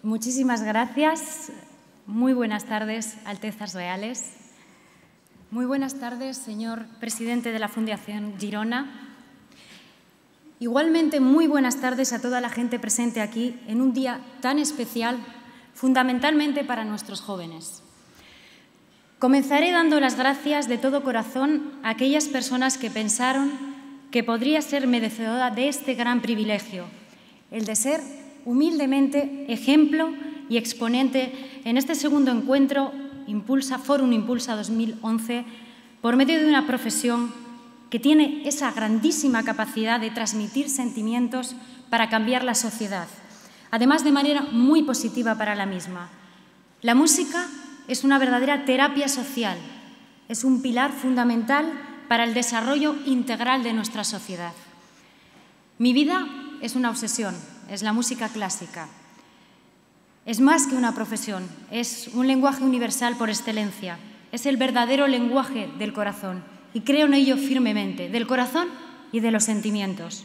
Muchísimas gracias. Muy buenas tardes, Altezas Reales. Muy buenas tardes, señor presidente de la Fundación Girona. Igualmente, muy buenas tardes a toda la gente presente aquí en un día tan especial, fundamentalmente para nuestros jóvenes. Comenzaré dando las gracias de todo corazón a aquellas personas que pensaron que podría ser merecedora de este gran privilegio, el de ser humildemente ejemplo y exponente en este segundo encuentro Fórum Impulsa 2011 por medio de una profesión que tiene esa grandísima capacidad de transmitir sentimientos para cambiar la sociedad, además de manera muy positiva para la misma. La música es una verdadera terapia social, es un pilar fundamental para el desarrollo integral de nuestra sociedad. Mi vida es una obsesión, es la música clásica. Es más que una profesión, es un lenguaje universal por excelencia, es el verdadero lenguaje del corazón y creo en ello firmemente, del corazón y de los sentimientos.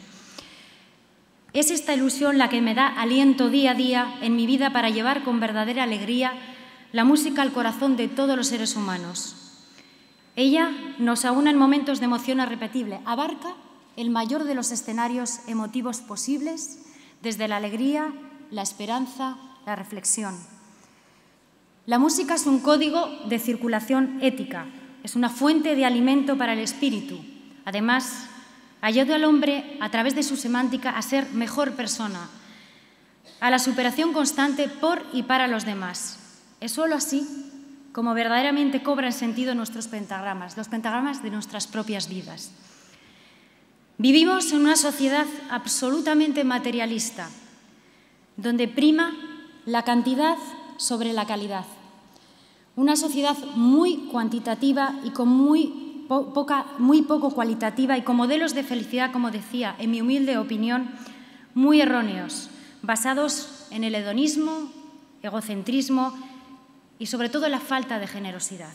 Es esta ilusión la que me da aliento día a día en mi vida para llevar con verdadera alegría la música al corazón de todos los seres humanos. Ella nos aúna en momentos de emoción irrepetible, abarca el mayor de los escenarios emotivos posibles, desde la alegría, la esperanza, la reflexión. La música es un código de circulación ética, es una fuente de alimento para el espíritu. Además, ayuda al hombre, a través de su semántica, a ser mejor persona, a la superación constante por y para los demás. Es solo así como verdaderamente cobran sentido nuestros pentagramas, los pentagramas de nuestras propias vidas. Vivimos en una sociedad absolutamente materialista, donde prima la cantidad sobre la calidad. Una sociedad muy cuantitativa y con muy poco cualitativa y con modelos de felicidad, como decía, en mi humilde opinión, muy erróneos, basados en el hedonismo, egocentrismo y sobre todo en la falta de generosidad.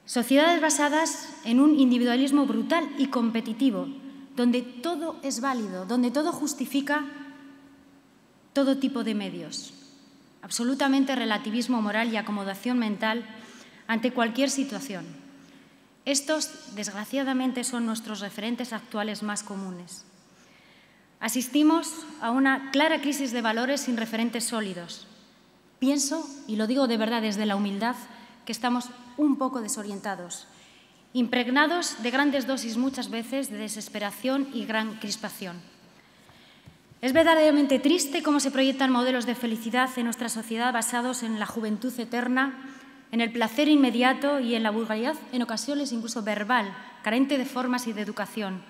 Sociedades basadas en un individualismo brutal y competitivo, donde todo es válido, donde todo justifica todo tipo de medios. Absolutamente relativismo moral y acomodación mental ante cualquier situación. Estos, desgraciadamente, son nuestros referentes actuales más comunes. Asistimos a una clara crisis de valores sin referentes sólidos. Pienso, y lo digo de verdad desde la humildad, que estamos un poco desorientados, impregnados de grandes dosis muchas veces de desesperación y gran crispación. Es verdaderamente triste cómo se proyectan modelos de felicidad en nuestra sociedad basados en la juventud eterna, en el placer inmediato y en la vulgaridad, en ocasiones incluso verbal, carente de formas y de educación,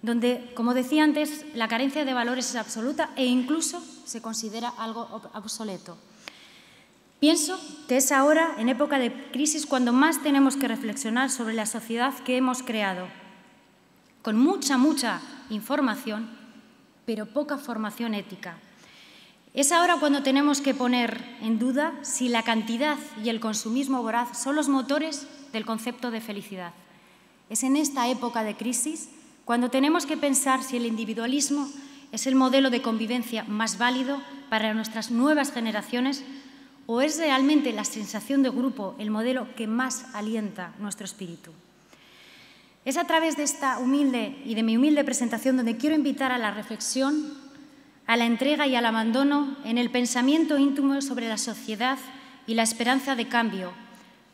donde, como decía antes, la carencia de valores es absoluta e incluso se considera algo obsoleto. Pienso que es ahora, en época de crisis, cuando más tenemos que reflexionar sobre la sociedad que hemos creado, con mucha información, pero poca formación ética. Es ahora cuando tenemos que poner en duda si la cantidad y el consumismo voraz son los motores del concepto de felicidad. Es en esta época de crisis cuando tenemos que pensar si el individualismo es el modelo de convivencia más válido para nuestras nuevas generaciones o es realmente la sensación de grupo el modelo que más alienta nuestro espíritu. Es a través de esta humilde y de mi humilde presentación donde quiero invitar a la reflexión, a la entrega y al abandono en el pensamiento íntimo sobre la sociedad y la esperanza de cambio,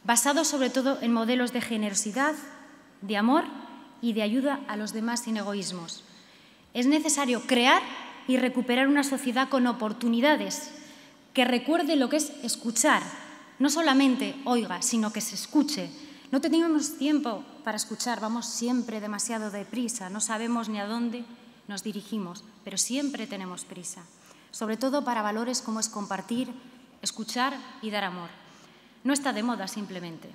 basado sobre todo en modelos de generosidad, de amor y de ayuda a los demás sin egoísmos. Es necesario crear y recuperar una sociedad con oportunidades que recuerde lo que es escuchar, no solamente oiga, sino que se escuche. No tenemos tiempo para escuchar, vamos siempre demasiado deprisa, no sabemos ni a dónde nos dirigimos, pero siempre tenemos prisa, sobre todo para valores como es compartir, escuchar y dar amor. No está de moda simplemente.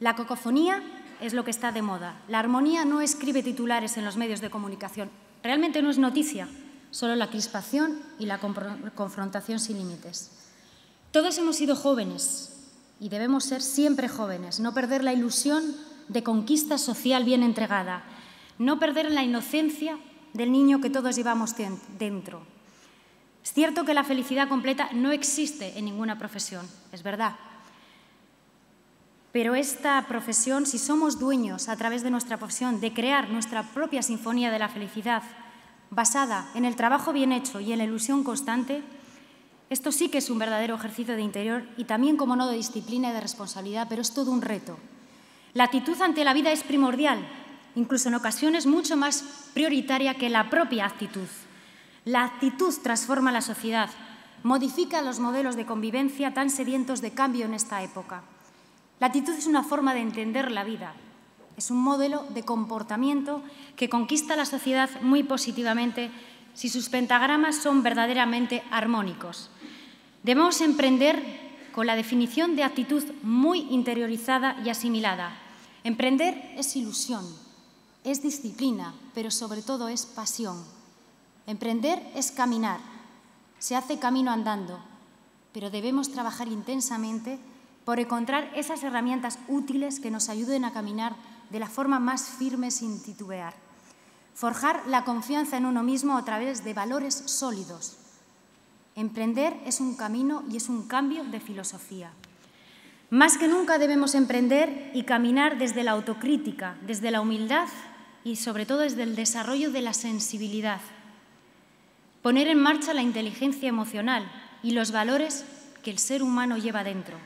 La cacofonía es lo que está de moda. La armonía no escribe titulares en los medios de comunicación. Realmente no es noticia, solo la crispación y la confrontación sin límites. Todos hemos sido jóvenes y debemos ser siempre jóvenes, no perder la ilusión de conquista social bien entregada, no perder la inocencia del niño que todos llevamos dentro. Es cierto que la felicidad completa no existe en ninguna profesión, es verdad. Pero esta profesión, si somos dueños a través de nuestra profesión de crear nuestra propia sinfonía de la felicidad, basada en el trabajo bien hecho y en la ilusión constante, esto sí que es un verdadero ejercicio de interior y también, como no, de disciplina y de responsabilidad, pero es todo un reto. La actitud ante la vida es primordial, incluso en ocasiones mucho más prioritaria que la propia actitud. La actitud transforma la sociedad, modifica los modelos de convivencia tan sedientos de cambio en esta época. La actitud es una forma de entender la vida, es un modelo de comportamiento que conquista la sociedad muy positivamente si sus pentagramas son verdaderamente armónicos. Debemos emprender con la definición de actitud muy interiorizada y asimilada. Emprender es ilusión, es disciplina, pero sobre todo es pasión. Emprender es caminar, se hace camino andando, pero debemos trabajar intensamente por encontrar esas herramientas útiles que nos ayuden a caminar de la forma más firme sin titubear. Forjar la confianza en uno mismo a través de valores sólidos. Emprender es un camino y es un cambio de filosofía. Más que nunca debemos emprender y caminar desde la autocrítica, desde la humildad y sobre todo desde el desarrollo de la sensibilidad. Poner en marcha la inteligencia emocional y los valores que el ser humano lleva dentro.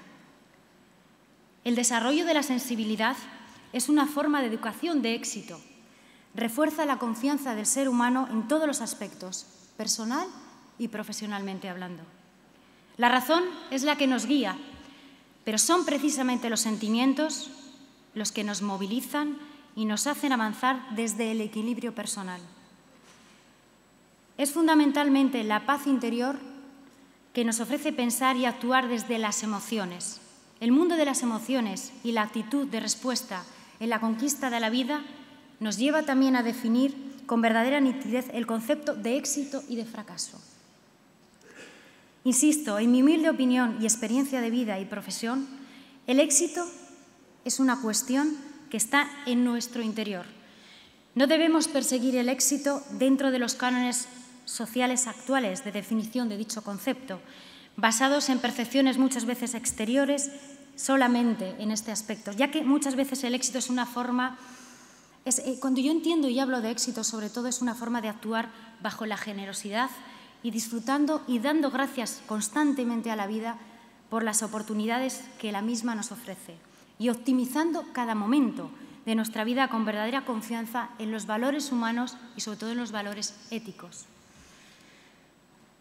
El desarrollo de la sensibilidad es una forma de educación de éxito. Refuerza la confianza del ser humano en todos los aspectos, personal y profesionalmente hablando. La razón es la que nos guía, pero son precisamente los sentimientos los que nos movilizan y nos hacen avanzar desde el equilibrio personal. Es fundamentalmente la paz interior que nos ofrece pensar y actuar desde las emociones. El mundo de las emociones y la actitud de respuesta en la conquista de la vida nos lleva también a definir con verdadera nitidez el concepto de éxito y de fracaso. Insisto, en mi humilde opinión y experiencia de vida y profesión, el éxito es una cuestión que está en nuestro interior. No debemos perseguir el éxito dentro de los cánones sociales actuales de definición de dicho concepto, basados en percepciones muchas veces exteriores solamente en este aspecto, ya que muchas veces el éxito es una forma, cuando yo entiendo y hablo de éxito, sobre todo es una forma de actuar bajo la generosidad y disfrutando y dando gracias constantemente a la vida por las oportunidades que la misma nos ofrece y optimizando cada momento de nuestra vida con verdadera confianza en los valores humanos y sobre todo en los valores éticos.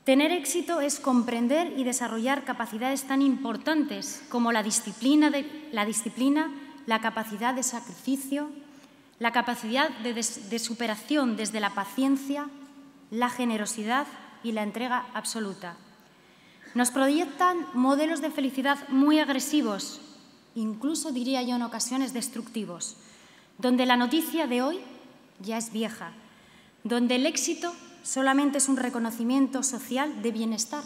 Tener éxito es comprender y desarrollar capacidades tan importantes como la disciplina, la capacidad de sacrificio, la capacidad de superación desde la paciencia, la generosidad y la entrega absoluta. Nos proyectan modelos de felicidad muy agresivos, incluso diría yo en ocasiones destructivos, donde la noticia de hoy ya es vieja, donde el éxito solamente es un reconocimiento social de bienestar,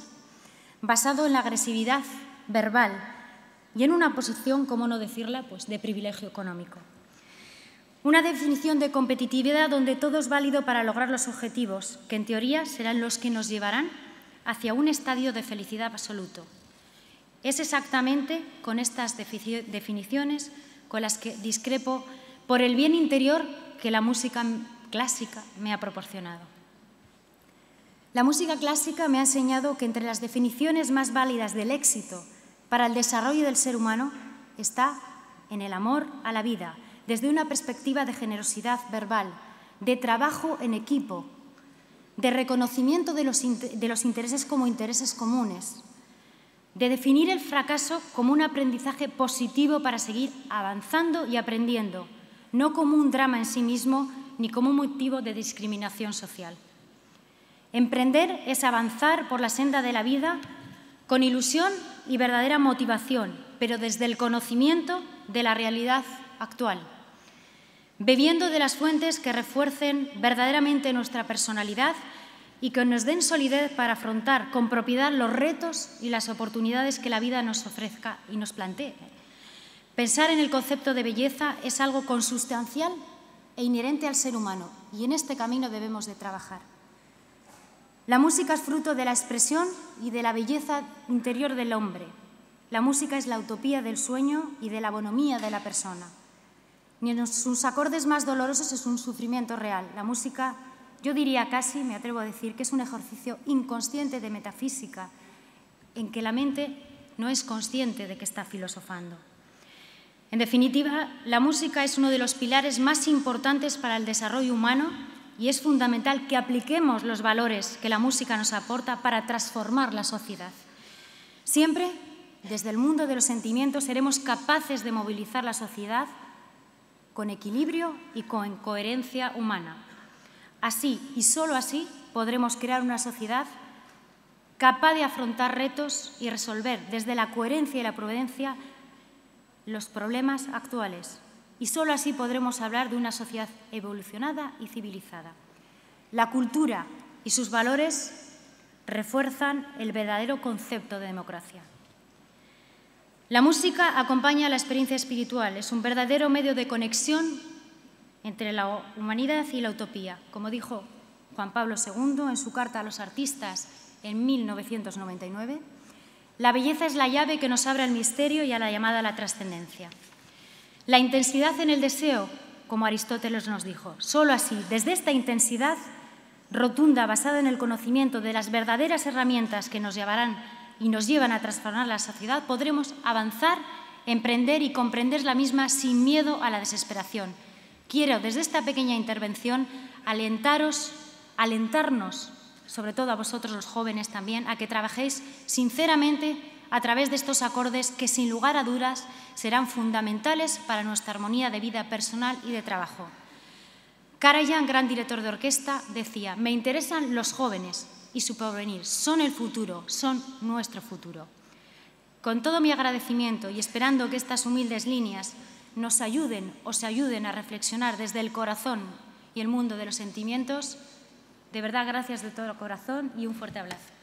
basado en la agresividad verbal y en una posición, cómo no decirla, pues de privilegio económico. Una definición de competitividad donde todo es válido para lograr los objetivos, que en teoría serán los que nos llevarán hacia un estadio de felicidad absoluto. Es exactamente con estas definiciones con las que discrepo por el bien interior que la música clásica me ha proporcionado. La música clásica me ha enseñado que entre las definiciones más válidas del éxito para el desarrollo del ser humano está en el amor a la vida, desde una perspectiva de generosidad verbal, de trabajo en equipo, de reconocimiento de los intereses como intereses comunes, de definir el fracaso como un aprendizaje positivo para seguir avanzando y aprendiendo, no como un drama en sí mismo ni como un motivo de discriminación social. Emprender es avanzar por la senda de la vida con ilusión y verdadera motivación, pero desde el conocimiento de la realidad actual, bebiendo de las fuentes que refuercen verdaderamente nuestra personalidad y que nos den solidez para afrontar con propiedad los retos y las oportunidades que la vida nos ofrezca y nos plantee. Pensar en el concepto de belleza es algo consustancial e inherente al ser humano y en este camino debemos de trabajar. La música es fruto de la expresión y de la belleza interior del hombre. La música es la utopía del sueño y de la bonomía de la persona. Ni en sus acordes más dolorosos es un sufrimiento real. La música, yo diría casi, me atrevo a decir, que es un ejercicio inconsciente de metafísica, en que la mente no es consciente de que está filosofando. En definitiva, la música es uno de los pilares más importantes para el desarrollo humano y es fundamental que apliquemos los valores que la música nos aporta para transformar la sociedad. Siempre, desde el mundo de los sentimientos, seremos capaces de movilizar la sociedad con equilibrio y con coherencia humana. Así, y solo así, podremos crear una sociedad capaz de afrontar retos y resolver desde la coherencia y la prudencia los problemas actuales. Y solo así podremos hablar de una sociedad evolucionada y civilizada. La cultura y sus valores refuerzan el verdadero concepto de democracia. La música acompaña la experiencia espiritual, es un verdadero medio de conexión entre la humanidad y la utopía. Como dijo Juan Pablo II en su carta a los artistas en 1999, la belleza es la llave que nos abre al misterio y a la llamada a la trascendencia. La intensidad en el deseo, como Aristóteles nos dijo, solo así, desde esta intensidad rotunda, basada en el conocimiento de las verdaderas herramientas que nos llevarán y nos llevan a transformar la sociedad, podremos avanzar, emprender y comprender la misma sin miedo a la desesperación. Quiero, desde esta pequeña intervención, alentarnos, sobre todo a vosotros los jóvenes también, a que trabajéis sinceramente a través de estos acordes que, sin lugar a dudas, serán fundamentales para nuestra armonía de vida personal y de trabajo. Karajan, gran director de orquesta, decía: «Me interesan los jóvenes y su porvenir. Son el futuro, son nuestro futuro». Con todo mi agradecimiento y esperando que estas humildes líneas nos ayuden, os ayuden a reflexionar desde el corazón y el mundo de los sentimientos, de verdad, gracias de todo corazón y un fuerte abrazo.